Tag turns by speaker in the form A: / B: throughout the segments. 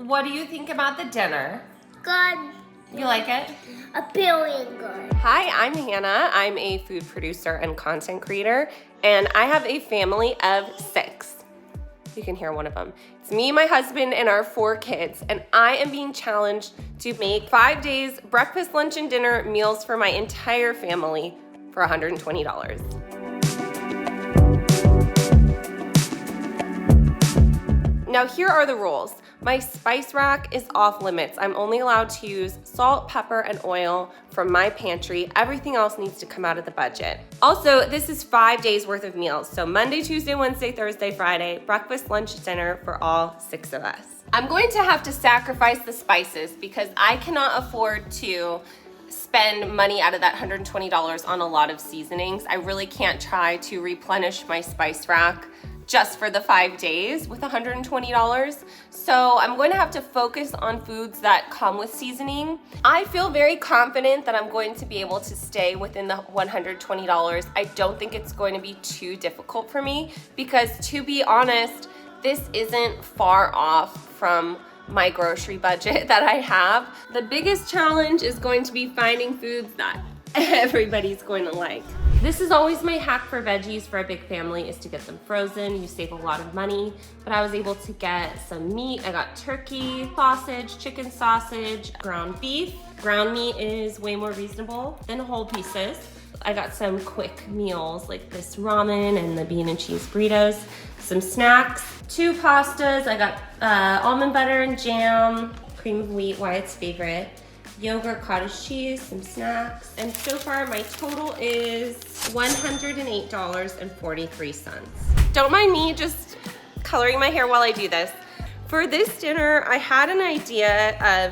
A: What do you think about the dinner?
B: Good.
A: You like it?
B: A billion good.
A: Hi, I'm Hannah. I'm a food producer and content creator, and I have a family of 6. You can hear one of them. It's me, my husband, and our 4 kids, and I am being challenged to make 5 days breakfast, lunch, and dinner meals for my entire family for $120. Now here are the rules. My spice rack is off limits. I'm only allowed to use salt, pepper, and oil from my pantry. Everything else needs to come out of the budget. Also, this is 5 days worth of meals. So Monday, Tuesday, Wednesday, Thursday, Friday, breakfast, lunch, dinner for all 6 of us. I'm going to have to sacrifice the spices because I cannot afford to spend money out of that $120 on a lot of seasonings. I really can't try to replenish my spice rack just for the 5 days with $120. So I'm going to have to focus on foods that come with seasoning. I feel very confident that I'm going to be able to stay within the $120. I don't think it's going to be too difficult for me because, to be honest, this isn't far off from my grocery budget that I have. The biggest challenge is going to be finding foods that everybody's going to like. This is always my hack for veggies for a big family, is to get them frozen. You save a lot of money, but I was able to get some meat. I got turkey sausage, chicken sausage, ground beef. Ground meat is way more reasonable than whole pieces. I got some quick meals like this ramen and the bean and cheese burritos, some snacks, 2 pastas. I got almond butter and jam, cream of wheat, Wyatt's favorite, yogurt, cottage cheese, some snacks. And so far my total is $108.43. Don't mind me just coloring my hair while I do this. For this dinner, I had an idea of,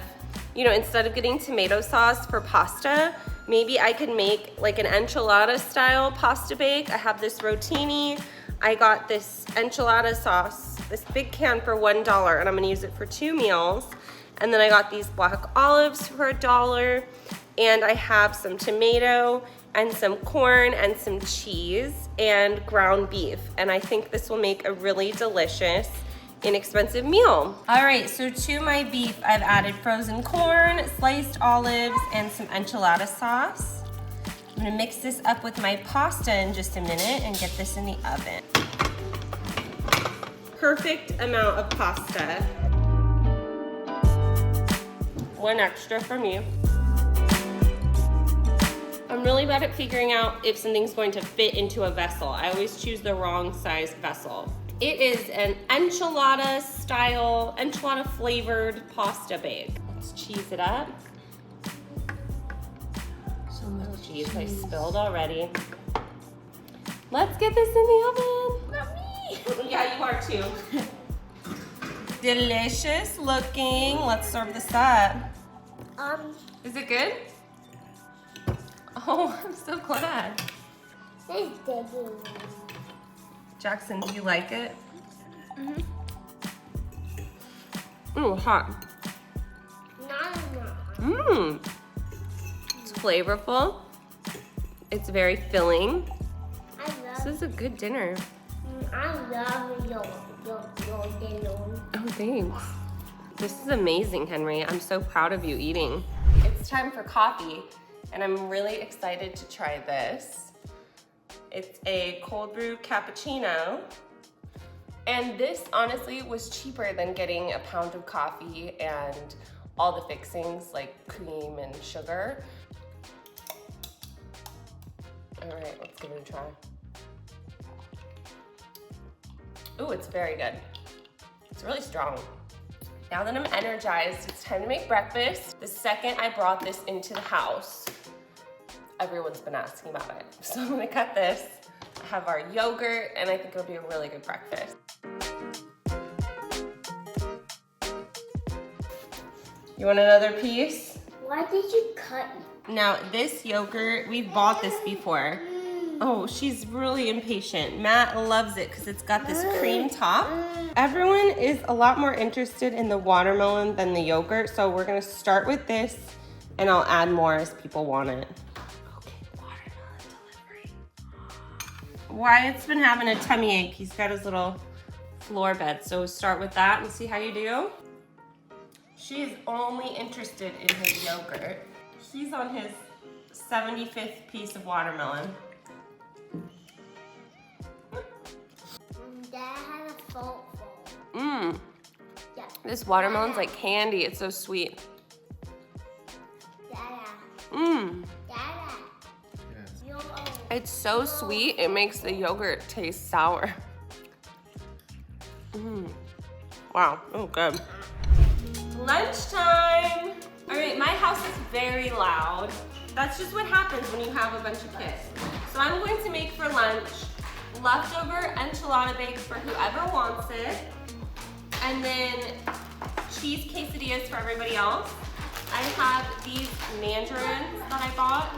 A: instead of getting tomato sauce for pasta, maybe I could make like an enchilada style pasta bake. I have this rotini. I got this enchilada sauce, this big can for $1, and I'm gonna use it for 2 meals. And then I got these black olives for $1, and I have some tomato and some corn and some cheese and ground beef. And I think this will make a really delicious, inexpensive meal. All right, so to my beef, I've added frozen corn, sliced olives, and some enchilada sauce. I'm gonna mix this up with my pasta in just a minute and get this in the oven. Perfect amount of pasta. 1 extra for me. I'm really bad at figuring out if something's going to fit into a vessel. I always choose the wrong size vessel. It is an enchilada flavored pasta bake. Let's cheese it up. So much cheese I spilled already. Let's get this in the oven.
B: Not me.
A: Yeah, you are too. Delicious looking. Let's serve this up. Is it good? Oh, I'm so glad.
B: It's digging.
A: Jackson, do you like it? Ooh, hot.
B: Not.
A: It's flavorful. It's very filling. This is a good dinner.
B: I love your dinner.
A: Oh, thanks. This is amazing, Henry. I'm so proud of you eating. It's time for coffee, and I'm really excited to try this. It's a cold brew cappuccino, and this honestly was cheaper than getting a pound of coffee and all the fixings like cream and sugar. All right, let's give it a try. Ooh, it's very good. It's really strong. Now that I'm energized, it's time to make breakfast. The second I brought this into the house, everyone's been asking about it. So I'm gonna cut this. I have our yogurt, and I think it'll be a really good breakfast. You want another piece?
B: Why did you cut it?
A: Now, this yogurt, we've bought this before. Oh, she's really impatient. Matt loves it because it's got this cream top. Everyone is a lot more interested in the watermelon than the yogurt, so we're gonna start with this, and I'll add more as people want it. Okay, watermelon delivery. Wyatt's been having a tummy ache. He's got his little floor bed, so we'll start with that and see how you do. She is only interested in his yogurt. He's on his 75th piece of watermelon.
B: Dad had a fault.
A: Mmm.
B: Yeah.
A: This watermelon's like candy. It's so sweet.
B: Dada.
A: Mmm.
B: Dada.
C: Yeah.
A: It's so sweet, it makes the yogurt taste sour. Mmm. Wow, oh good. Lunchtime! All right, my house is very loud. That's just what happens when you have a bunch of kids. So I'm going to make for lunch leftover enchilada bake for whoever wants it, and then cheese quesadillas for everybody else. I have these mandarins that I bought,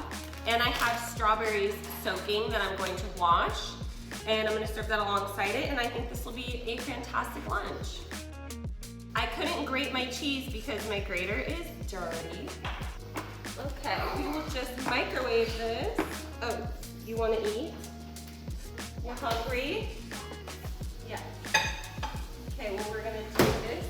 A: and I have strawberries soaking that I'm going to wash, and I'm gonna serve that alongside it, and I think this will be a fantastic lunch. I couldn't grate my cheese because my grater is dirty. Okay, we will just microwave this. Oh, you wanna eat? You're hungry? Yeah. Okay, well we're gonna do this.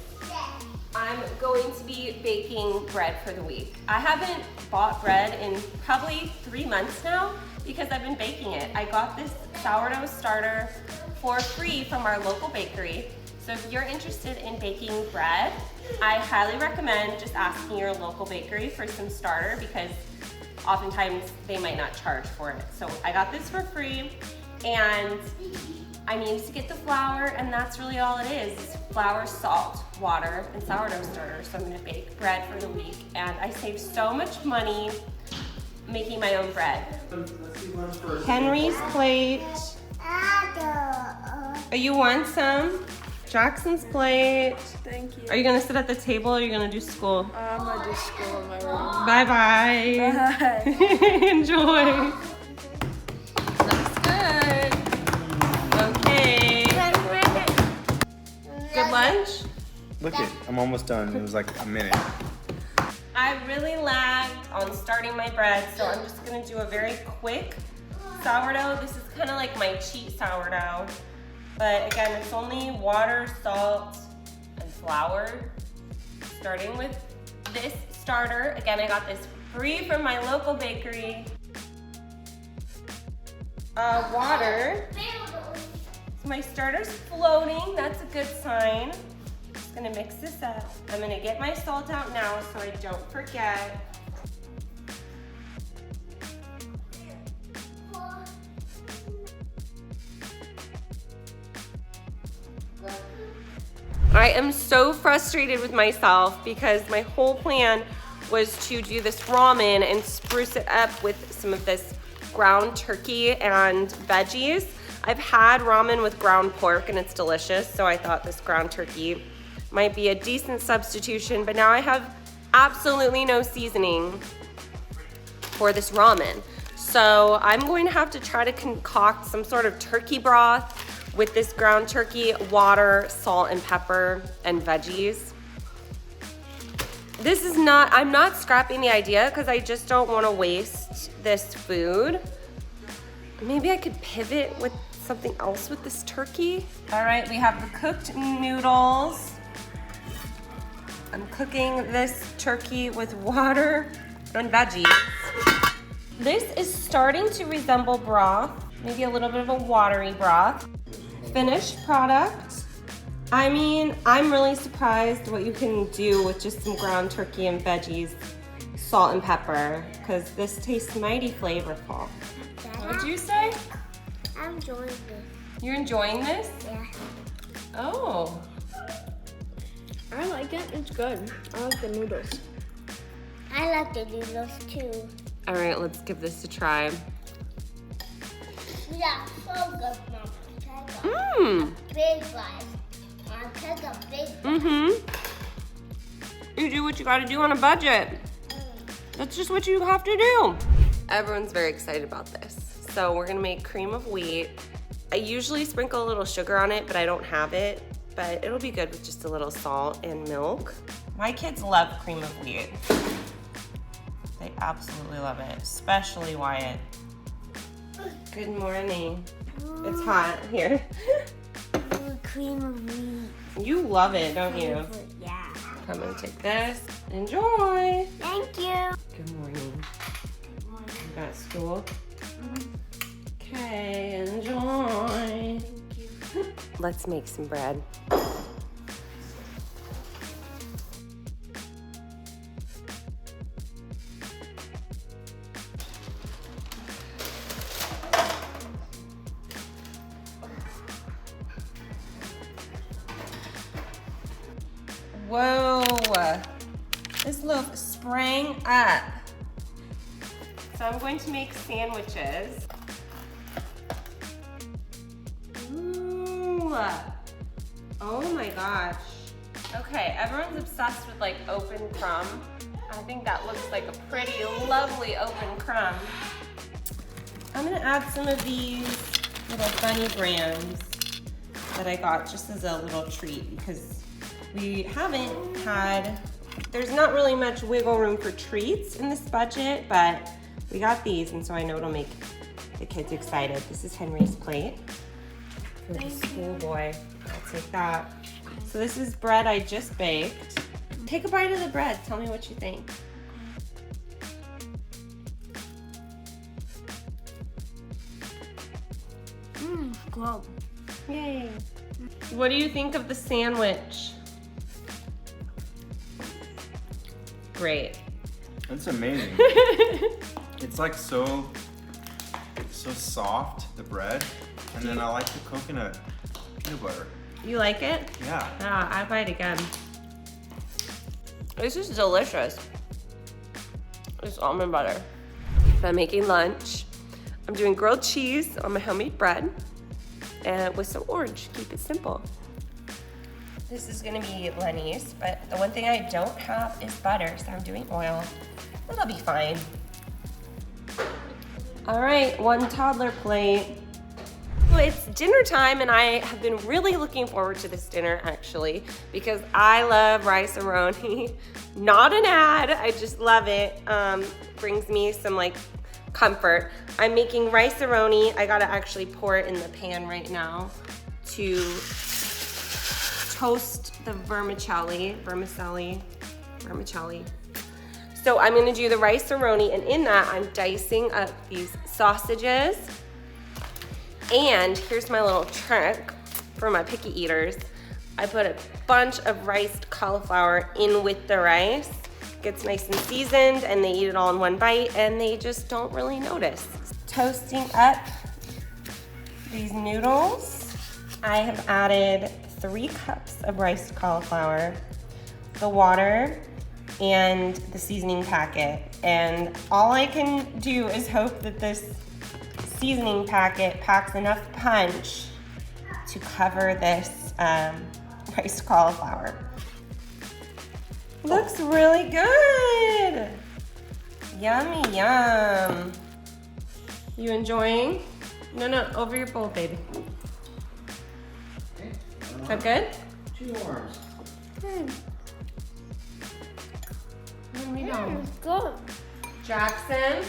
A: I'm going to be baking bread for the week. I haven't bought bread in probably 3 months now because I've been baking it. I got this sourdough starter for free from our local bakery. So if you're interested in baking bread, I highly recommend just asking your local bakery for some starter because oftentimes they might not charge for it. So I got this for free, and I need to get the flour, and that's really all it is flour, salt, water, and sourdough starter. So I'm gonna bake bread for the week, and I save so much money making my own bread. Henry's plate. Oh, you want some? Jackson's plate.
D: Thank you.
A: Are you gonna sit at the table or are you gonna do school?
D: I'm gonna do school in my room.
A: Bye-bye.
D: Bye.
A: Enjoy. Looks good. Okay. Good lunch?
C: Look it, I'm almost done. It was like a minute.
A: I really lagged on starting my bread, so I'm just gonna do a very quick sourdough. This is kind of like my cheat sourdough. But again, it's only water, salt, and flour. Starting with this starter. Again, I got this free from my local bakery. Water. So my starter's floating, that's a good sign. Just gonna mix this up. I'm gonna get my salt out now so I don't forget. I am so frustrated with myself because my whole plan was to do this ramen and spruce it up with some of this ground turkey and veggies. I've had ramen with ground pork and it's delicious, so I thought this ground turkey might be a decent substitution, but now I have absolutely no seasoning for this ramen. So I'm going to have to try to concoct some sort of turkey broth with this ground turkey, water, salt and pepper, and veggies. This is not, I'm not scrapping the idea because I just don't want to waste this food. Maybe I could pivot with something else with this turkey. All right, we have the cooked noodles. I'm cooking this turkey with water and veggies. This is starting to resemble broth, maybe a little bit of a watery broth. Finished product. I mean, I'm really surprised what you can do with just some ground turkey and veggies, salt and pepper, because this tastes mighty flavorful. What did you say?
B: I'm enjoying this.
A: You're enjoying this?
B: Yeah.
A: Oh.
D: I like it. It's good. I like the noodles.
B: I like the noodles too.
A: All right, let's give this a try.
B: Yeah, so good, Mama.
A: Mmm.
B: Big bite. I'll take a big bite.
A: Mm-hmm. You do what you gotta do on a budget. That's just what you have to do. Everyone's very excited about this. So we're gonna make cream of wheat. I usually sprinkle a little sugar on it, but I don't have it. But it'll be good with just a little salt and milk. My kids love cream of wheat. They absolutely love it, especially Wyatt. Good morning. It's hot here.
B: Cream of wheat.
A: You love it, don't you?
B: Yeah.
A: I'm gonna take this. Enjoy.
B: Thank you.
A: Good morning. You got school? Okay, enjoy. Let's make some bread. Whoa, this loaf sprang up. So I'm going to make sandwiches. Ooh, oh my gosh. Okay, everyone's obsessed with like open crumb. I think that looks like a pretty lovely open crumb. I'm gonna add some of these little bunny grams that I got just as a little treat because we haven't had, there's not really much wiggle room for treats in this budget, but we got these, and so I know it'll make the kids excited. This is Henry's plate for the schoolboy. I'll take that. So this is bread I just baked. Take a bite of the bread. Tell me what you think.
D: Good.
A: Yay. What do you think of the sandwich? Great.
C: It's amazing. It's like so soft, the bread, and then I like the coconut peanut butter.
A: You like it?
C: Yeah.
A: Ah, I'd bite again. This is delicious. It's almond butter. I'm making lunch. I'm doing grilled cheese on my homemade bread and with some orange. Keep it simple. This is gonna be Lenny's, but the one thing I don't have is butter, so I'm doing oil. That'll be fine. All right, one toddler plate. Well, it's dinner time, and I have been really looking forward to this dinner, actually, because I love rice-a-roni. Not an ad, I just love it. Brings me some, like, comfort. I'm making rice-a-roni. I gotta actually pour it in the pan right now to toast the vermicelli. So I'm gonna do the rice-a-roni, and in that I'm dicing up these sausages. And here's my little trick for my picky eaters. I put a bunch of riced cauliflower in with the rice. Gets nice and seasoned, and they eat it all in one bite, and they just don't really notice. Toasting up these noodles. I have added 3 cups of riced cauliflower, the water, and the seasoning packet. And all I can do is hope that this seasoning packet packs enough punch to cover this riced cauliflower. Looks really good. Yummy, yum. You enjoying? No, over your bowl, baby. Is that good?
C: 2 arms.
A: Good. Let me know.
B: Good.
A: Jackson,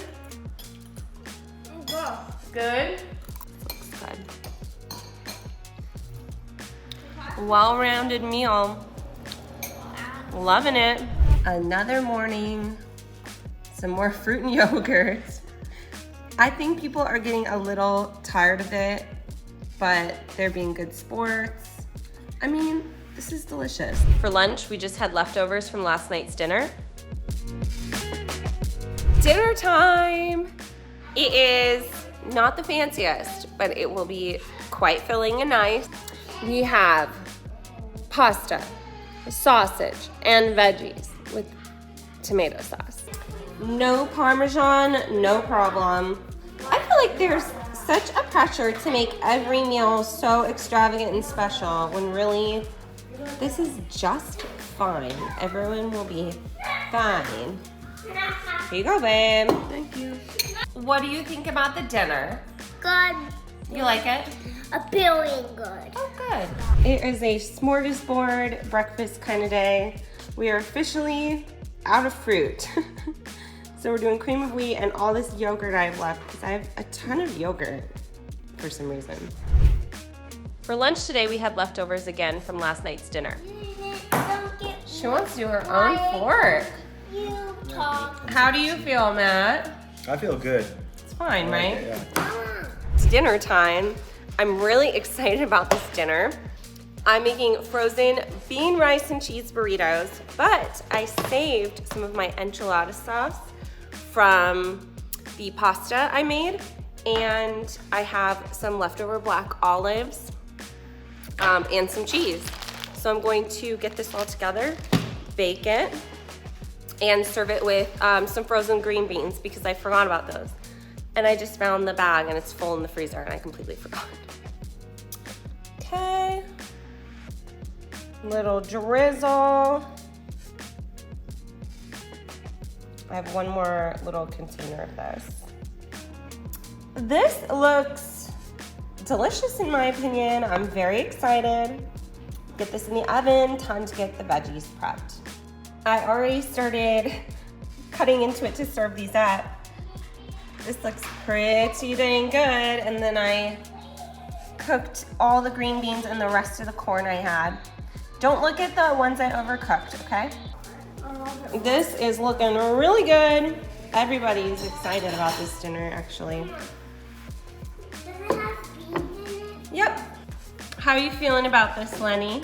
B: Good.
A: good? Looks good. Well-rounded meal. Loving it. Another morning. Some more fruit and yogurt. I think people are getting a little tired of it, but they're being good sports. I mean, this is delicious. For lunch, we just had leftovers from last night's dinner. Dinner time! It is not the fanciest, but it will be quite filling and nice. We have pasta, sausage, and veggies with tomato sauce. No Parmesan, no problem. I feel like there's such a pressure to make every meal so extravagant and special when really this is just fine. Everyone will be fine. Here you go, babe.
D: Thank you.
A: What do you think about the dinner?
B: Good.
A: You like it?
B: A billion good.
A: Oh, good. It is a smorgasbord breakfast kind of day. We are officially out of fruit. So we're doing cream of wheat and all this yogurt I have left because I have a ton of yogurt for some reason. For lunch today, we had leftovers again from last night's dinner.
B: Don't get
A: She wants to do her own fork.
B: You talk.
A: How do you feel, Matt?
C: I feel good.
A: It's fine,
C: I like
A: right?
C: it, yeah.
A: It's dinner time. I'm really excited about this dinner. I'm making frozen bean, rice, and cheese burritos, but I saved some of my enchilada sauce from the pasta I made, and I have some leftover black olives and some cheese. So I'm going to get this all together, bake it, and serve it with some frozen green beans because I forgot about those. And I just found the bag and it's full in the freezer and I completely forgot. Okay. Little drizzle. I have one more little container of this. This looks delicious in my opinion. I'm very excited. Get this in the oven, time to get the veggies prepped. I already started cutting into it to serve these up. This looks pretty dang good. And then I cooked all the green beans and the rest of the corn I had. Don't look at the ones I overcooked, okay? This is looking really good. Everybody's excited about this dinner, actually.
B: Does it have beans in it?
A: Yep. How are you feeling about this, Lenny?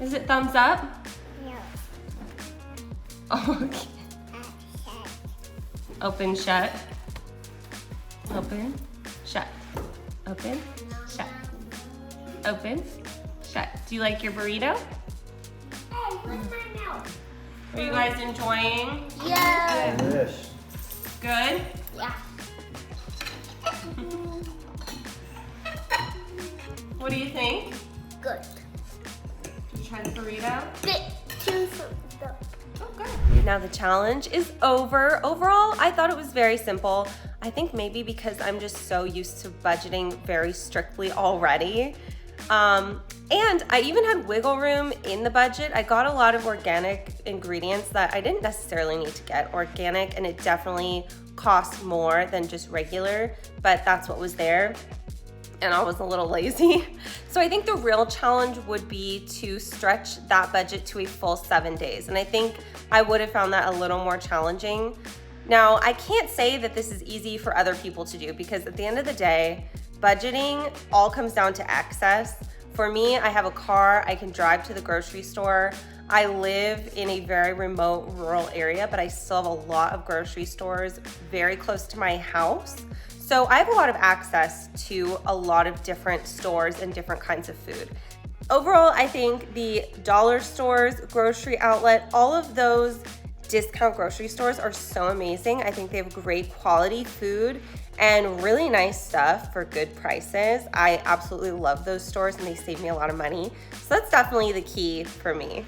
A: Is it thumbs up?
B: No.
A: Okay. Open, shut. Open, shut. Open, shut. Open, shut. Do you like your burrito?
B: Hey, where's my milk?
A: Are you guys enjoying?
B: Yeah.
C: Delish.
A: Good?
B: Yeah.
A: What do you think?
B: Good.
A: Did you try the burrito?
B: Good. Choose the.
A: Oh, good. Now the challenge is over. Overall, I thought it was very simple. I think maybe because I'm just so used to budgeting very strictly already. And I even had wiggle room in the budget. I got a lot of organic ingredients that I didn't necessarily need to get organic, and it definitely cost more than just regular, but that's what was there. And I was a little lazy. So I think the real challenge would be to stretch that budget to a full 7 days. And I think I would have found that a little more challenging. Now, I can't say that this is easy for other people to do because at the end of the day, budgeting all comes down to access. For me, I have a car, I can drive to the grocery store. I live in a very remote rural area, but I still have a lot of grocery stores very close to my house. So I have a lot of access to a lot of different stores and different kinds of food. Overall, I think the dollar stores, grocery outlet, all of those discount grocery stores are so amazing. I think they have great quality food and really nice stuff for good prices. I absolutely love those stores and they save me a lot of money. So that's definitely the key for me.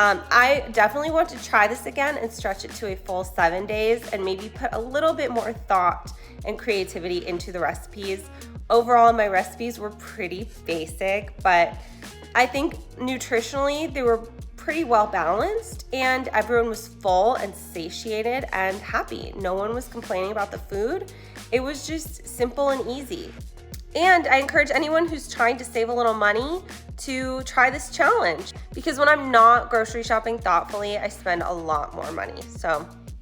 A: I definitely want to try this again and stretch it to a full 7 days and maybe put a little bit more thought and creativity into the recipes. Overall, my recipes were pretty basic, but I think nutritionally they were pretty well balanced and everyone was full and satiated and happy. No one was complaining about the food. It was just simple and easy. And I encourage anyone who's trying to save a little money to try this challenge because when I'm not grocery shopping thoughtfully, I spend a lot more money.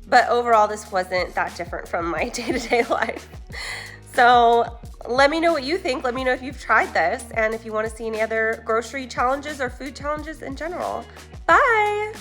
A: But overall, this wasn't that different from my day-to-day life. So let me know what you think. Let me know if you've tried this and if you want to see any other grocery challenges or food challenges in general. Bye.